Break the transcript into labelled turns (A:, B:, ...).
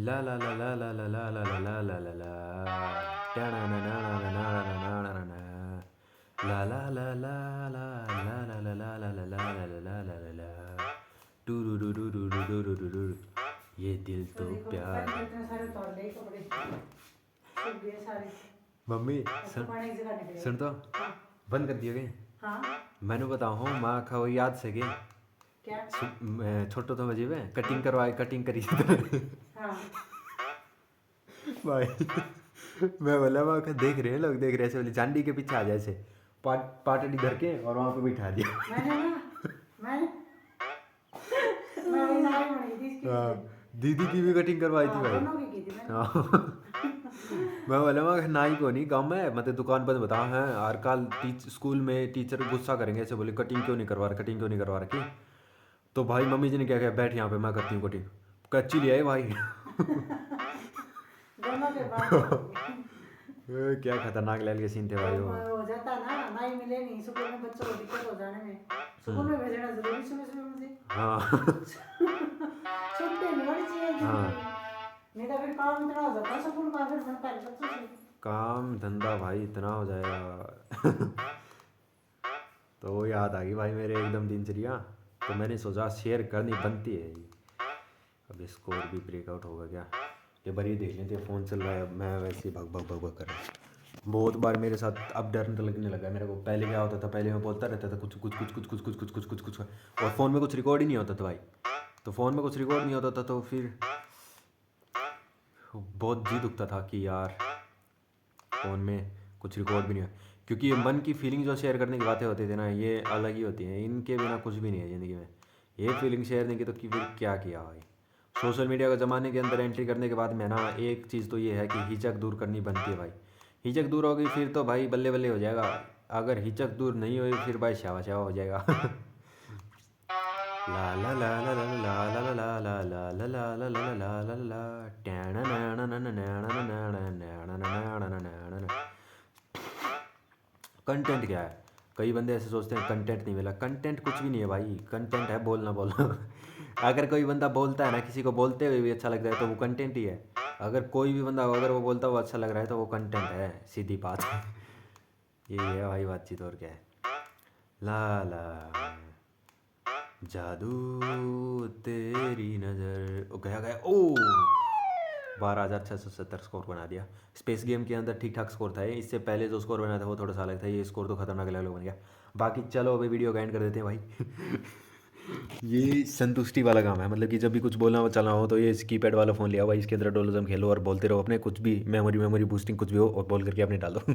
A: ला ला ला ला ला ला ला ला ला ला ला ला टाणा ना ना ना ना ना ना ना ना ना ना ला ला ला ला ला ला ला ला ला ला ला ला ला ला ला ला ला ला टू रू रू रू रू रू रू रू रू रू ये दिल तो प्यार मम्मी सुन तो बंद कर दिया क्या मैंने बताओ माँ खाओ याद से के
B: क्या
A: छोटो तो मजे में कटिंग करवाए कटिंग करी
B: हाँ
A: भाई मैं बोला वहाँ का देख रहे हैं लोग देख रहे ऐसे बोले जांडी के पीछे आ जाए ऐसे पाटड़ी धर के और वहाँ पे बिठा दिया
B: मैंने ना मैं बनी थी इसकी
A: हाँ दीदी की भी कटिंग करवाई थी भाई
B: दोनों की थी मैंने
A: हाँ मैं बोला वहाँ नाई को नहीं गाँव में मतलब दुकान पर बताओ हैं हर कल स्कूल में टीचर गुस्सा करेंगे ऐसे बोले कटिंग क्यों नहीं करवा रहा कटिंग क्यों नहीं करवा रखी तो भाई मम्मी जी ने क्या किया बैठ यहाँ पे मैं करती हूँ कटिंग कच्ची ले आए भाई
B: दोनों के बाद
A: क्या खतरनाक लेवल के सीन थे भाई वो
B: हो जाता ना नहीं मिले नहीं स्कूल में बच्चों को दिक्कत हो जाने में स्कूल में भेजना जरूरी सुबह सुबह मुझे
A: हाँ
B: छुट्टी नहीं होनी चाहिए
A: हाँ।
B: नहीं तो फिर काम इतना हो जाता स्कूल का फिर बनता है बच्चों से
A: काम धंधा भाई इतना हो जाएगा तो वो याद आ गई भाई मेरे एकदम दिनचर्या तो मैंने सोचा शेयर करनी बनती है अब स्कोर भी ब्रेकआउट होगा क्या ये बड़ी देख लेते फ़ोन चल रहा है अब मैं वैसे ही भग भग भग भग कर रहा हूँ बहुत बार मेरे साथ अब डर लगने लगा मेरे को पहले क्या होता था पहले मैं बोलता रहता था कुछ कुछ कुछ कुछ कुछ कुछ कुछ कुछ कुछ कुछ और फ़ोन में कुछ रिकॉर्ड ही नहीं होता था भाई तो फ़ोन में कुछ रिकॉर्ड नहीं होता था तो फिर बहुत जी दुखता था कि यार फ़ोन में कुछ रिकॉर्ड भी नहीं है क्योंकि ये मन की फीलिंग जो शेयर करने की बातें होती थी ना ये अलग ही होती हैं इनके बिना कुछ भी नहीं है ज़िंदगी में ये फीलिंग शेयर नहीं की तो कि फिर क्या किया भाई सोशल मीडिया के ज़माने के अंदर एंट्री करने के बाद मैं ना एक चीज़ तो ये है कि हिचक दूर करनी बनती है भाई हिचक दूर होगी फिर तो भाई बल्ले बल्ले हो जाएगा अगर हिचक दूर नहीं हुई फिर भाई शावा शावा हो जाएगा ला ला ला ला ला ला ला ला ला ला ला ला ला ला ला ला ला टैना नैना नैना नैना नैना नैना नैना नैना नैना कंटेंट क्या है कई बंदे ऐसे सोचते हैं कंटेंट नहीं मिला कंटेंट कुछ भी नहीं है भाई कंटेंट है बोलना बोलना अगर कोई बंदा बोलता है ना किसी को बोलते हुए भी अच्छा लगता है तो वो कंटेंट ही है अगर कोई भी बंदा अगर वो बोलता हुआ अच्छा लग रहा है तो वो कंटेंट है सीधी बात ये है भाई बातचीत और क्या है ला ला जादू तेरी नज़र ओ गया गया ओ 12,670 स्कोर बना दिया स्पेस गेम के अंदर ठीक ठाक स्कोर था ये इससे पहले जो स्कोर बना था वो थोड़ा सा अलग था ये स्कोर तो खतरनाक लेवल बन गया बाकी चलो अभी वीडियो का एंड कर देते हैं भाई ये संतुष्टि वाला काम है मतलब कि जब भी कुछ बोलना हो चलना हो तो ये कीपैड वाला फ़ोन लिया भाई इसके अंदर डोलोजम खेलो और बोलते रहो अपने कुछ भी मेमोरी बूस्टिंग कुछ भी हो और बोल करके अपने डाल दो